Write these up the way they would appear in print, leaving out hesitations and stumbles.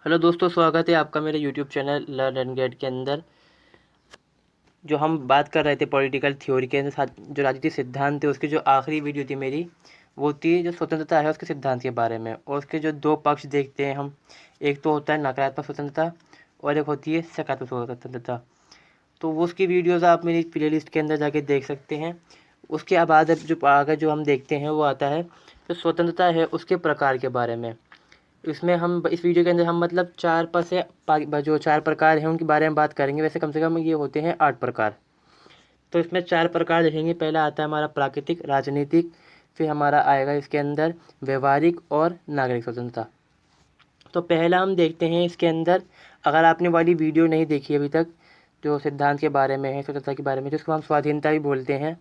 Hello दोस्तों, स्वागत है आपका मेरे YouTube channel learn and get के अंदर। जो हम बात कर रहे थे पॉलिटिकल थ्योरी के साथ, जो राजनीतिक सिद्धांत थे, उसकी जो आखिरी वीडियो थी मेरी, वो थी जो स्वतंत्रता है उसके सिद्धांत के बारे में। और उसके जो दो पक्ष देखते हैं हम, एक तो होता है नकारात्मक स्वतंत्रता और एक होती है सकारात्मक स्वतंत्रता। तो वो उसकी वीडियोज़ आप मेरी प्लेलिस्ट के अंदर जाके देख सकते हैं। उसके बाद अब जो आगे जो हम देखते हैं वो आता है जो स्वतंत्रता है उसके प्रकार के बारे में। इसमें हम इस वीडियो के अंदर हम मतलब जो चार प्रकार हैं उनके बारे में बात करेंगे। वैसे कम से कम ये होते हैं 8 प्रकार। तो इसमें 4 प्रकार देखेंगे। पहला आता है हमारा प्राकृतिक, राजनीतिक, फिर हमारा आएगा इसके अंदर व्यवहारिक और नागरिक स्वतंत्रता। तो पहला हम देखते हैं इसके अंदर, अगर आपने वाली वीडियो नहीं देखी अभी तक, जो सिद्धांत के बारे में है, स्वतंत्रता के बारे में, जिसको हम स्वाधीनता भी बोलते हैं,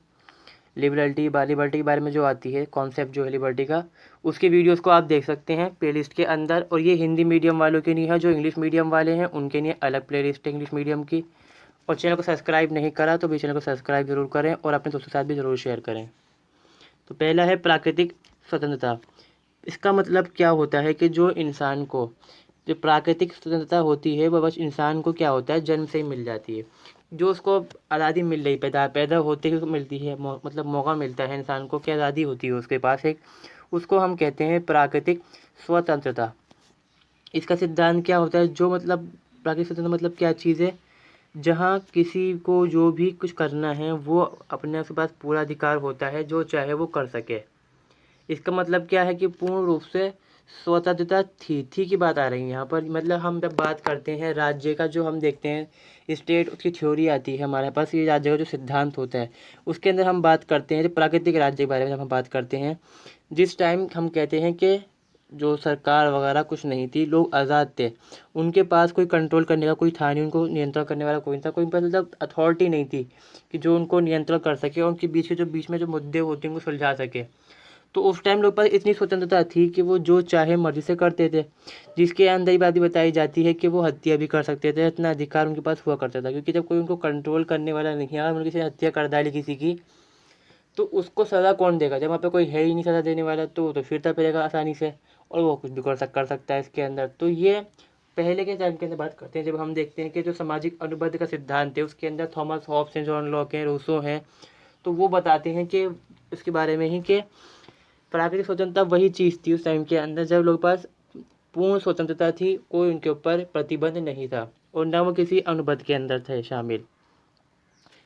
लिबर्टी के बारे में जो आती है, कॉन्सेप्ट जो है लिबर्टी का, उसके वीडियोस को आप देख सकते हैं प्लेलिस्ट के अंदर। और ये हिंदी मीडियम वालों के लिए है, जो इंग्लिश मीडियम वाले हैं उनके लिए अलग प्लेलिस्ट है इंग्लिश मीडियम की। और चैनल को सब्सक्राइब नहीं करा तो भी चैनल को सब्सक्राइब जरूर करें और अपने दोस्तों के साथ भी ज़रूर शेयर करें। तो पहला है प्राकृतिक स्वतंत्रता। इसका मतलब क्या होता है कि जो प्राकृतिक स्वतंत्रता होती है वह बस इंसान को क्या होता है, जन्म से ही मिल जाती है। जो उसको आज़ादी मिल रही, पैदा पैदा होते ही मिलती है, मतलब मौका मिलता है इंसान को कि आज़ादी होती है उसके पास एक, उसको हम कहते हैं प्राकृतिक स्वतंत्रता। इसका सिद्धांत क्या होता है, जो मतलब प्राकृतिक स्वतंत्रता मतलब क्या चीज़ है, जहाँ किसी को जो भी कुछ करना है वो अपने उसके पास पूरा अधिकार होता है, जो चाहे वो कर सके। इसका मतलब क्या है कि पूर्ण रूप से स्वतंत्रता थी की बात आ रही है यहाँ पर। मतलब हम जब बात करते हैं राज्य का, जो हम देखते हैं स्टेट, उसकी थ्योरी आती है हमारे पास, ये राज्य का जो सिद्धांत होता है उसके अंदर हम बात करते हैं। जो प्राकृतिक राज्य के बारे में जब हम बात करते हैं, जिस टाइम हम कहते हैं कि जो सरकार वगैरह कुछ नहीं थी, लोग आज़ाद थे, उनके पास कोई कंट्रोल करने का कोई था नहीं, उनको नियंत्रण करने वाला कोई नहीं था, कोई उनके पास मतलब अथॉरिटी नहीं थी कि जो उनको नियंत्रण कर सके और उनके बीच में जो मुद्दे होते हैं उनको सुलझा सके। तो उस टाइम लोग पास इतनी स्वतंत्रता थी कि वो जो चाहे मर्जी से करते थे। जिसके अंदर ही बात भी बताई जाती है कि वो हत्या भी कर सकते थे, इतना अधिकार उनके पास हुआ करता था। क्योंकि जब कोई उनको कंट्रोल करने वाला नहीं है, अगर उन्होंने किसी ने हत्या कर डाली किसी की, तो उसको सज़ा कौन देगा? जब वहाँ पे कोई है ही नहीं सज़ा देने वाला, तो वो तो फिरता फिरेगा आसानी से और वो कुछ भी कर सकता है इसके अंदर। तो ये पहले के टाइम के अंदर बात करते हैं, जब हम देखते हैं कि जो सामाजिक अनुबंध का सिद्धांत है उसके अंदर थॉमस हॉब्स हैं, जॉन लॉक हैं, रूसो हैं, तो वो बताते हैं कि इसके बारे में ही कि प्राकृतिक स्वतंत्रता वही चीज़ थी उस टाइम के अंदर जब लोगों के पास पूर्ण स्वतंत्रता थी, कोई उनके ऊपर प्रतिबंध नहीं था और न वो किसी अनुबंध के अंदर थे शामिल।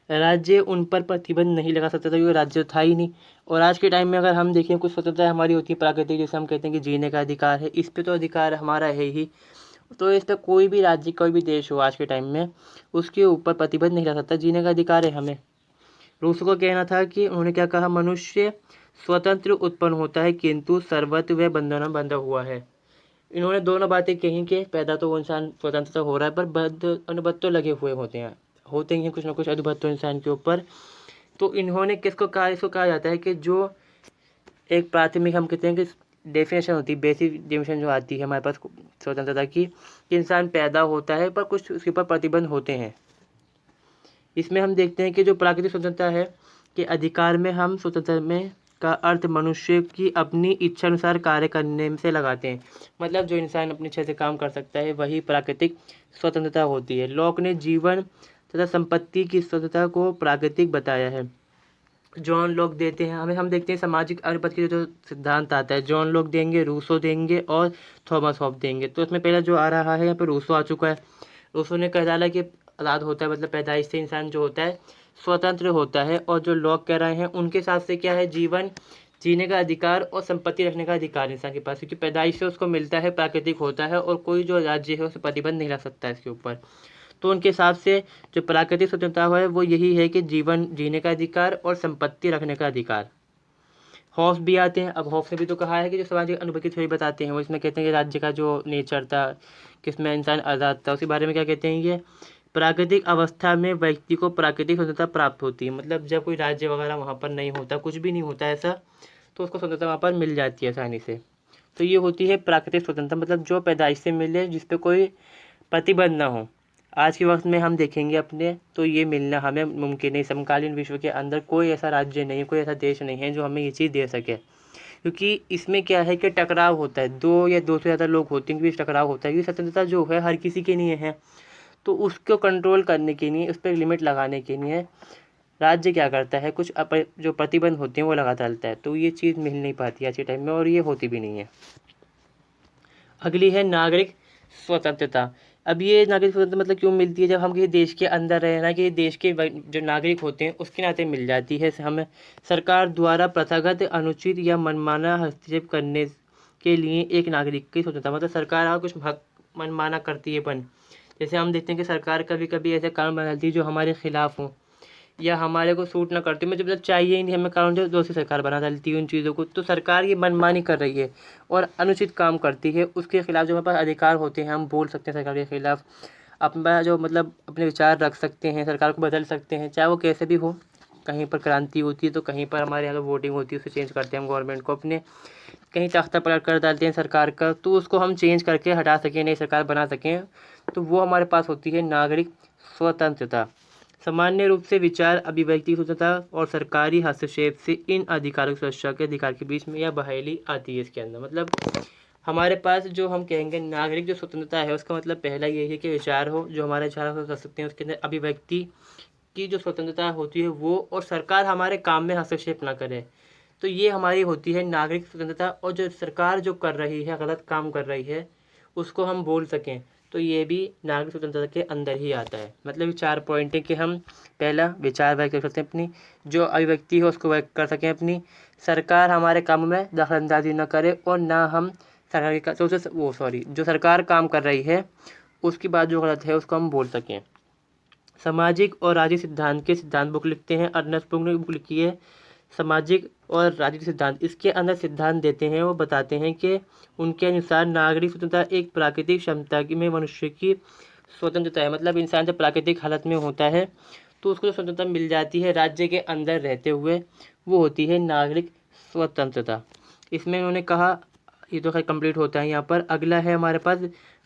राज्य उन पर प्रतिबंध नहीं लगा सकता था क्योंकि राज्य था ही नहीं। और आज के टाइम में अगर हम देखें, कुछ स्वतंत्रता हमारी होती है प्राकृतिक, जैसे हम कहते हैं कि जीने का अधिकार है, इस पे तो अधिकार हमारा है ही। तो इस पर कोई भी राज्य, कोई भी देश हो आज के टाइम में, उसके ऊपर प्रतिबंध नहीं लगा सकता, जीने का अधिकार है हमें। रूसो का कहना था कि उन्होंने क्या कहा, मनुष्य स्वतंत्र उत्पन्न होता है किंतु सर्वत्र वह बंधनों में बंधा हुआ है। इन्होंने दोनों बातें कही कि पैदा तो वो इंसान स्वतंत्रता हो रहा है, पर बद्ध अनुबंध तो लगे हुए होते ही हैं कुछ ना कुछ अनुबंध तो इंसान के ऊपर। तो इन्होंने किसको कहा, इसको कहा जाता है कि जो एक प्राथमिक, हम कहते हैं कि डेफिनेशन होती है, बेसिक डेफिनेशन जो आती है हमारे पास स्वतंत्रता की, कि इंसान पैदा होता है पर कुछ उसके ऊपर प्रतिबंध होते हैं। इसमें हम देखते हैं कि जो प्राकृतिक स्वतंत्रता है कि अधिकार में हम स्वतंत्र में का अर्थ मनुष्य की अपनी इच्छा अनुसार कार्य करने से लगाते हैं। मतलब जो इंसान अपनी इच्छा से काम कर सकता है वही प्राकृतिक स्वतंत्रता होती है। लॉक ने जीवन तथा संपत्ति की स्वतंत्रता को प्राकृतिक बताया है। जॉन लॉक देते हैं हमें, हम देखते हैं सामाजिक अनुपात की जो सिद्धांत आता है, जॉन लॉक देंगे, रूसो देंगे और थॉमस हॉब देंगे। तो इसमें पहला जो आ रहा है यहाँ पर रूसो आ चुका है। रूसो ने कह डाला कि आज़ाद होता है मतलब पैदाइश से इंसान जो होता है स्वतंत्र होता है। और जो लॉक कह रहे हैं उनके हिसाब से क्या है, जीवन जीने का अधिकार और संपत्ति रखने का अधिकार इंसान के पास, क्योंकि पैदाइश से उसको मिलता है, प्राकृतिक होता है और कोई जो राज्य है उसे प्रतिबंध नहीं ला सकता है इसके ऊपर। तो उनके हिसाब से जो प्राकृतिक स्वतंत्रता है वो यही है कि जीवन जीने का अधिकार और संपत्ति रखने का अधिकार। हॉब्स भी आते हैं। अब हॉब्स ने भी तो कहा है कि जो सामाजिक अनुभव की थ्योरी बताते हैं, वो इसमें कहते हैं कि राज्य का जो नेचर था, किसमें इंसान आज़ाद था, उसी बारे में क्या कहते हैं, ये प्राकृतिक अवस्था में व्यक्ति को प्राकृतिक स्वतंत्रता प्राप्त होती है। मतलब जब कोई राज्य वगैरह वहाँ पर नहीं होता, कुछ भी नहीं होता ऐसा, तो उसको स्वतंत्रता वहाँ पर मिल जाती है आसानी से। तो ये होती है प्राकृतिक स्वतंत्रता, मतलब जो पैदाइश से मिले, जिस पे कोई प्रतिबंध ना हो। आज के वक्त में हम देखेंगे अपने, तो ये मिलना हमें मुमकिन नहीं। समकालीन विश्व के अंदर कोई ऐसा राज्य नहीं, कोई ऐसा देश नहीं है जो हमें ये चीज़ दे सके। क्योंकि इसमें क्या है कि टकराव होता है, दो या दो से ज़्यादा लोग होते हैं, इनके बीच टकराव होता है, क्योंकि स्वतंत्रता जो है हर किसी के लिए है। तो उसको कंट्रोल करने के लिए, उस पर लिमिट लगाने के लिए राज्य क्या करता है, कुछ जो प्रतिबंध होते हैं वो लगा डालता है। तो ये चीज़ मिल नहीं पाती आज के टाइम में, और ये होती भी नहीं है। अगली है नागरिक स्वतंत्रता। अब ये नागरिक स्वतंत्रता मतलब क्यों मिलती है, जब हम किसी देश के अंदर रहे ना, कि देश के जो नागरिक होते हैं उसके नाते मिल जाती है हमें। सरकार द्वारा प्रथागत, अनुचित या मनमाना हस्तक्षेप करने के लिए एक नागरिक की स्वतंत्रता, मतलब सरकार और कुछ मनमाना करती है जैसे हम देखते हैं कि सरकार कभी कभी ऐसे कानून बनाती है जो हमारे खिलाफ हों या हमारे को सूट ना करती, मतलब जब चाहिए ही नहीं हमें कानून, जो दूसरी सरकार बना डालती है उन चीज़ों को। तो सरकार ये मनमानी कर रही है और अनुचित काम करती है, उसके खिलाफ जो हमारे पास अधिकार होते हैं हम बोल सकते हैं सरकार के खिलाफ, अपना जो मतलब अपने विचार रख सकते हैं, सरकार को बदल सकते हैं, चाहे वो कैसे भी हो। कहीं पर क्रांति होती है तो कहीं पर हमारे यहाँ तो वोटिंग होती है, उसे चेंज करते हैं हम गवर्नमेंट को अपने, कहीं तख्ता पलट कर डालते हैं सरकार का, तो उसको हम चेंज करके हटा सकें, नई सरकार बना सकें। तो वो हमारे पास होती है नागरिक स्वतंत्रता। सामान्य रूप से विचार अभिव्यक्ति स्वतंत्रता और सरकारी हस्तक्षेप से इन अधिकारों की सुरक्षा के अधिकार के बीच में यह बहेली आती है। इसके अंदर मतलब हमारे पास जो हम कहेंगे नागरिक जो स्वतंत्रता है, उसका मतलब पहला यही है कि विचार हो, जो हमारे विचार हो कर सकते हैं। उसके अंदर अभिव्यक्ति की जो स्वतंत्रता होती है वो, और सरकार हमारे काम में हस्तक्षेप ना करे। तो ये हमारी होती है नागरिक स्वतंत्रता। और जो सरकार जो कर रही है, गलत काम कर रही है, उसको हम बोल सकें, तो ये भी नागरिक स्वतंत्रता के अंदर ही आता है। मतलब ये 4 पॉइंट है कि हम पहला विचार व्यक्त कर सकते हैं अपनी, जो अभिव्यक्ति है उसको व्यक्त कर सकें अपनी, सरकार हमारे काम में दखलंदाजी न करे, और ना हम सरकार की जो सरकार काम कर रही है उसकी बात जो गलत है उसको हम बोल सकें। सामाजिक और राजनीतिक सिद्धांत के सिद्धांत बुक लिखते हैं, अर्नेस्ट बुक ने बुक लिखी है सामाजिक और राजनीतिक सिद्धांत। इसके अंदर सिद्धांत देते हैं, वो बताते हैं कि उनके अनुसार नागरिक स्वतंत्रता एक प्राकृतिक क्षमता में मनुष्य की स्वतंत्रता है। मतलब इंसान जब प्राकृतिक हालत में होता है तो उसको जो स्वतंत्रता मिल जाती है राज्य के अंदर रहते हुए, वो होती है नागरिक स्वतंत्रता। इसमें उन्होंने कहा, ये तो खैर कंप्लीट होता है यहाँ पर। अगला है हमारे पास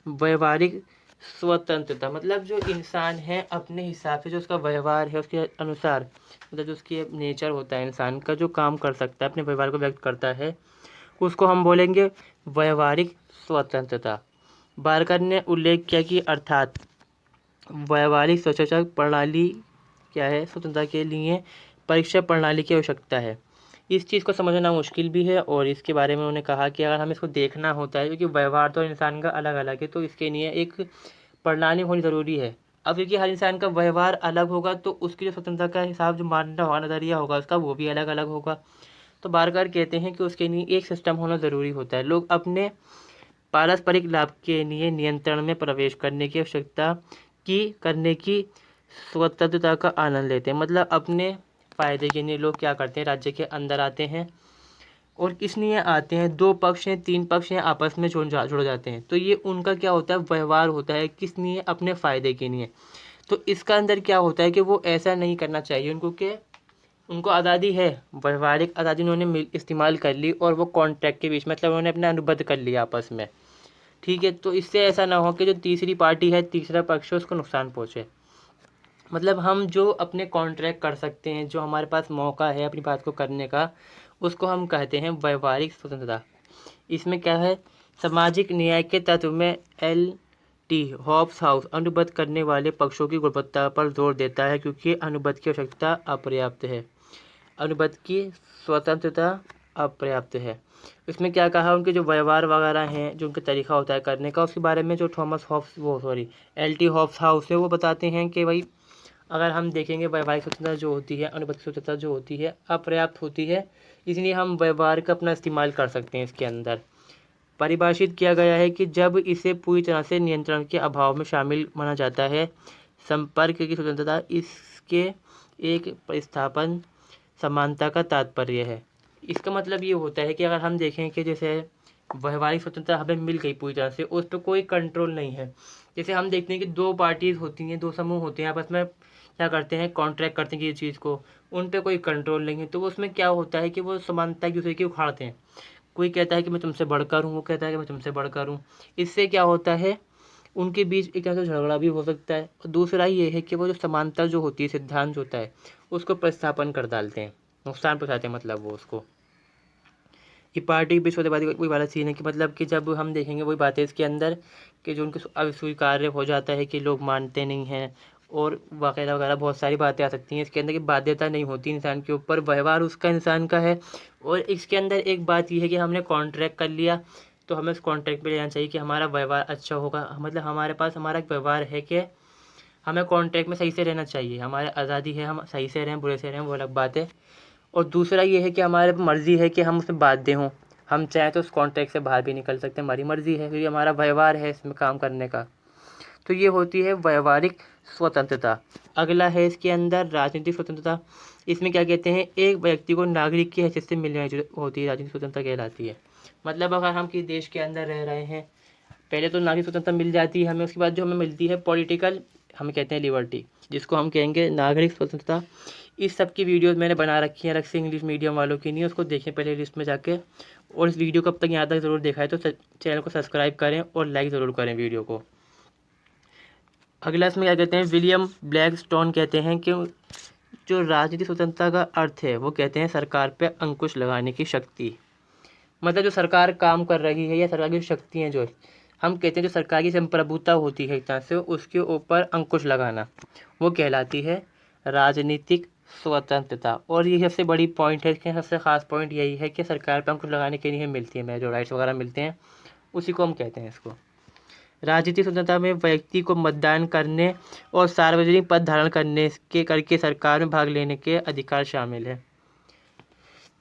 व्यवहारिक स्वतंत्रता। मतलब जो इंसान है अपने हिसाब से, जो उसका व्यवहार है उसके अनुसार, मतलब जो उसकी नेचर होता है इंसान का, जो काम कर सकता है, अपने व्यवहार को व्यक्त करता है, उसको हम बोलेंगे व्यवहारिक स्वतंत्रता। बारकर ने उल्लेख किया कि अर्थात व्यवहारिक स्वतंत्रता प्रणाली क्या है, स्वतंत्रता के लिए परीक्षा प्रणाली की आवश्यकता है। इस चीज़ को समझना मुश्किल भी है, और इसके बारे में उन्होंने कहा कि अगर हमें इसको देखना होता है, क्योंकि व्यवहार तो इंसान का अलग अलग है, तो इसके लिए एक प्रणाली होनी ज़रूरी है। अब क्योंकि हर इंसान का व्यवहार अलग होगा तो उसकी जो स्वतंत्रता का हिसाब जो मानना होगा, नज़रिया होगा उसका, वो भी अलग अलग होगा। तो बारकर कहते हैं कि उसके लिए एक सिस्टम होना ज़रूरी होता है। लोग अपने पारस्परिक लाभ के लिए नियंत्रण में प्रवेश करने की स्वतंत्रता का आनंद लेते हैं। मतलब अपने फ़ायदे के लिए लोग क्या करते हैं, राज्य के अंदर आते हैं, और किस लिए आते हैं, 2 पक्ष हैं, 3 पक्ष हैं, आपस में जुड़ जाते हैं। तो ये उनका क्या होता है, व्यवहार होता है, किस लिए, अपने फ़ायदे के लिए। तो इसका अंदर क्या होता है कि वो ऐसा नहीं करना चाहिए उनको, कि उनको आज़ादी है, व्यवहारिक आज़ादी उन्होंने इस्तेमाल कर ली, और वो कॉन्ट्रैक्ट के बीच, मतलब उन्होंने अपना अनुबंध कर लिया आपस में, ठीक है। तो इससे ऐसा ना हो कि जो तीसरी पार्टी है, तीसरा पक्ष है, उसको नुकसान पहुँचे। मतलब हम जो अपने कॉन्ट्रैक्ट कर सकते हैं, जो हमारे पास मौका है अपनी बात को करने का, उसको हम कहते हैं व्यवहारिक स्वतंत्रता। इसमें क्या है, सामाजिक न्याय के तत्व में L.T. हॉब्स हाउस अनुबंध करने वाले पक्षों की गुणवत्ता पर जोर देता है, क्योंकि अनुबंध की आवश्यकता अपर्याप्त है, अनुबंध की स्वतंत्रता अपर्याप्त है। इसमें क्या कहा, उनके जो व्यवहार वगैरह हैं, जो उनका तरीका होता है करने का, उसके बारे में जो L.T. हॉब्स हाउस है वो बताते हैं कि भाई अगर हम देखेंगे वैवाहिक स्वतंत्रता जो होती है, अनुबंध स्वतंत्रता जो होती है, अपर्याप्त होती है, इसलिए हम व्यवहार का अपना इस्तेमाल कर सकते हैं। इसके अंदर परिभाषित किया गया है कि जब इसे पूरी तरह से नियंत्रण के अभाव में शामिल माना जाता है। संपर्क की स्वतंत्रता इसके एक प्रतिस्थापन समानता का तात्पर्य है। इसका मतलब ये होता है कि अगर हम देखें कि जैसे व्यवहारिक स्वतंत्रता हमें मिल गई पूरी तरह से, उस पर कोई कंट्रोल नहीं है। जैसे हम देखते हैं कि 2 पार्टीज़ होती हैं, 2 समूह होते हैं, आपस में क्या करते हैं, कॉन्ट्रैक्ट करते हैं कि ये चीज़ को, उन पे कोई कंट्रोल नहीं है। तो उसमें क्या होता है कि वो समानता एक दूसरे की उखाड़ते हैं। कोई कहता है कि मैं तुमसे बढ़कर हूँ, वो कहता है कि मैं तुमसे बढ़कर हूँ। इससे क्या होता है, उनके बीच एक तरह से झगड़ा भी हो सकता है। और दूसरा ये है कि वो जो समानता जो होती है, सिद्धांत होता है, उसको प्रतिस्थापन कर डालते हैं, नुकसान पहुँचाते हैं, मतलब वो उसको। ये पार्टी विश्ववादी वही वाला सीन है कि मतलब कि जब हम देखेंगे वही बातें इसके अंदर कि जो उनको अस्वीकार्य हो जाता है कि लोग मानते नहीं हैं और वगैरह वगैरह बहुत सारी बातें आ सकती हैं इसके अंदर कि बाध्यता नहीं होती इंसान के ऊपर, व्यवहार उसका इंसान का है। और इसके अंदर एक बात ये है कि हमने कॉन्ट्रैक्ट कर लिया तो हमें उस कॉन्ट्रैक्ट पे लेना चाहिए कि हमारा व्यवहार अच्छा होगा, मतलब हमारे पास हमारा एक व्यवहार है कि हमें कॉन्ट्रैक्ट में सही से रहना चाहिए, हमारी आज़ादी है, हम सही से रहें बुरे से रहें वो अलग बात है। और दूसरा ये है कि हमारे मर्ज़ी है कि हम उसमें बाध्य हों, हम चाहें तो उस कॉन्ट्रैक्ट से बाहर भी निकल सकते हैं, हमारी मर्ज़ी है क्योंकि हमारा व्यवहार है इसमें काम करने का। तो ये होती है व्यवहारिक स्वतंत्रता। अगला है इसके अंदर राजनीतिक स्वतंत्रता। इसमें क्या कहते हैं, एक व्यक्ति को नागरिक की हैसियत से मिलने जो होती है राजनीतिक स्वतंत्रता कहलाती है। मतलब अगर हम किसी देश के अंदर रह रहे हैं, पहले तो नागरिक स्वतंत्रता मिल जाती है हमें, उसके बाद जो हमें मिलती है पॉलिटिकल, हम कहते हैं लिबर्टी, जिसको हम कहेंगे नागरिक स्वतंत्रता। इस सब की वीडियोस मैंने बना रखी हैं अलग से, इंग्लिश मीडियम वालों की नहीं, उसको देखें पहले लिस्ट में जाके। और इस वीडियो को अब तक यहाँ तक ज़रूर देखा है तो चैनल को सब्सक्राइब करें और लाइक ज़रूर करें वीडियो को। अगला इसमें क्या कहते हैं, विलियम ब्लैकस्टोन कहते हैं कि जो राजनीतिक स्वतंत्रता का अर्थ है वो कहते हैं सरकार पे अंकुश लगाने की शक्ति। मतलब जो सरकार काम कर रही है या सरकार की शक्ति हैं, जो हम कहते हैं जो सरकार की संप्रभुता होती है एक तरह से, उसके ऊपर अंकुश लगाना, वो कहलाती है राजनीतिक स्वतंत्रता। और ये सबसे बड़ी पॉइंट है, इसके सबसे ख़ास पॉइंट यही है कि सरकार पर अंकुश लगाने के लिए मिलती है हमें जो राइट्स वगैरह मिलते हैं, उसी को हम कहते हैं इसको। राजनीतिक स्वतंत्रता में व्यक्ति को मतदान करने और सार्वजनिक पद धारण करने के करके सरकार में भाग लेने के अधिकार शामिल है।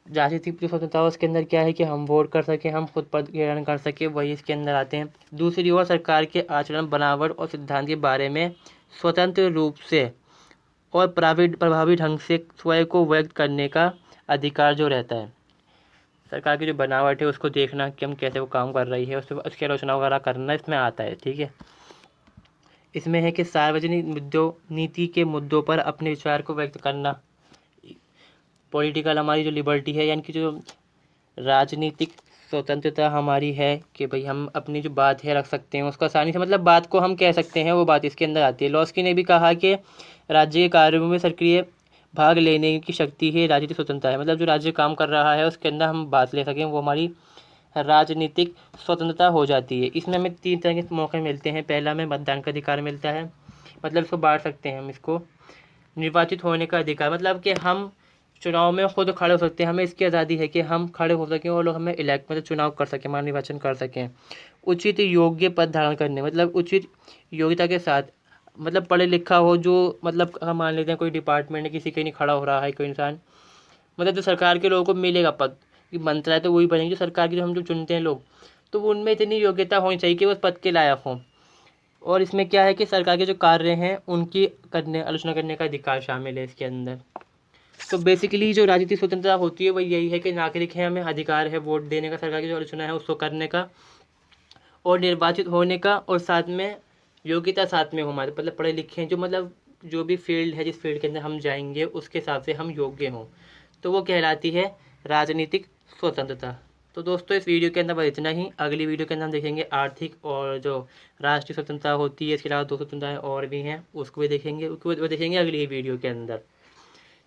राजनीतिक जो स्वतंत्रता है उसके अंदर क्या है कि हम वोट कर सकें, हम खुद पद ग्रहण कर सकें, वही इसके अंदर आते हैं। दूसरी ओर सरकार के आचरण, बनावट और सिद्धांत के बारे में स्वतंत्र रूप से और प्रभावी ढंग से स्वयं को व्यक्त करने का अधिकार जो रहता है। सरकार की जो बनावट है उसको देखना कि हम कैसे वो काम कर रही है, उस पर उसकी आलोचना वगैरह करना इसमें आता है, ठीक है। इसमें है कि सार्वजनिक मुद्दों, नीति के मुद्दों पर अपने विचार को व्यक्त करना। पॉलिटिकल हमारी जो लिबर्टी है, यानी कि जो राजनीतिक स्वतंत्रता हमारी है कि भाई हम अपनी जो बात है रख सकते हैं उसको आसानी से, मतलब बात को हम कह सकते हैं, वो बात इसके अंदर आती है। लॉस्की ने भी कहा कि राज्य के कार्यों में सक्रिय भाग लेने की शक्ति ही राजनीतिक स्वतंत्रता है। मतलब जो राज्य काम कर रहा है उसके अंदर हम बात ले सकें, वो हमारी राजनीतिक स्वतंत्रता हो जाती है। इसमें हमें 3 तरह के मौके मिलते हैं। पहला हमें मतदान का अधिकार मिलता है, मतलब इसको बांट सकते हैं हम इसको। निर्वाचित होने का अधिकार, मतलब कि हम चुनाव में खुद खड़े हो सकते हैं, हमें इसकी आज़ादी है कि हम खड़े हो सकें और लोग हमें इलेक्ट, मतलब चुनाव कर सकें, हमारा निर्वाचन कर सकें। उचित योग्य पद धारण करने, मतलब उचित योग्यता के साथ, मतलब पढ़े लिखा हो, जो मतलब हम मान लेते हैं कोई डिपार्टमेंट है, किसी के नहीं खड़ा हो रहा है कोई इंसान, मतलब जो सरकार के लोगों को मिलेगा पद कि बनता है तो वही बनेंगे, जो सरकार की जो हम जो चुनते हैं लोग, तो वो उनमें इतनी योग्यता होनी चाहिए कि वो उस पद के लायक हों। और इसमें क्या है कि सरकार के जो कार्य हैं उनकी आलोचना करने का अधिकार शामिल है इसके अंदर। तो बेसिकली जो राजनीतिक स्वतंत्रता होती है वो यही है कि नागरिक है, हमें अधिकार है वोट देने का, सरकार की जो आलोचना है उसको करने का और निर्वाचित होने का, और साथ में योग्यता साथ में हो हमारे, मतलब पढ़े लिखे हैं, जो मतलब जो भी फील्ड है, जिस फील्ड के अंदर हम जाएंगे उसके हिसाब से हम योग्य हों, तो वो कहलाती है राजनीतिक स्वतंत्रता। तो दोस्तों इस वीडियो के अंदर बस इतना ही। अगली वीडियो के अंदर हम देखेंगे आर्थिक और जो राष्ट्रीय स्वतंत्रता होती है, इसके अलावा 2 स्वतंत्रताएँ और भी हैं, उसको भी देखेंगे, उसको देखेंगे अगली वीडियो के अंदर।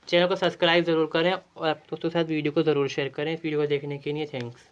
चैनल को सब्सक्राइब ज़रूर करें और दोस्तों के साथ वीडियो को ज़रूर शेयर करें। इस वीडियो को देखने के लिए थैंक्स।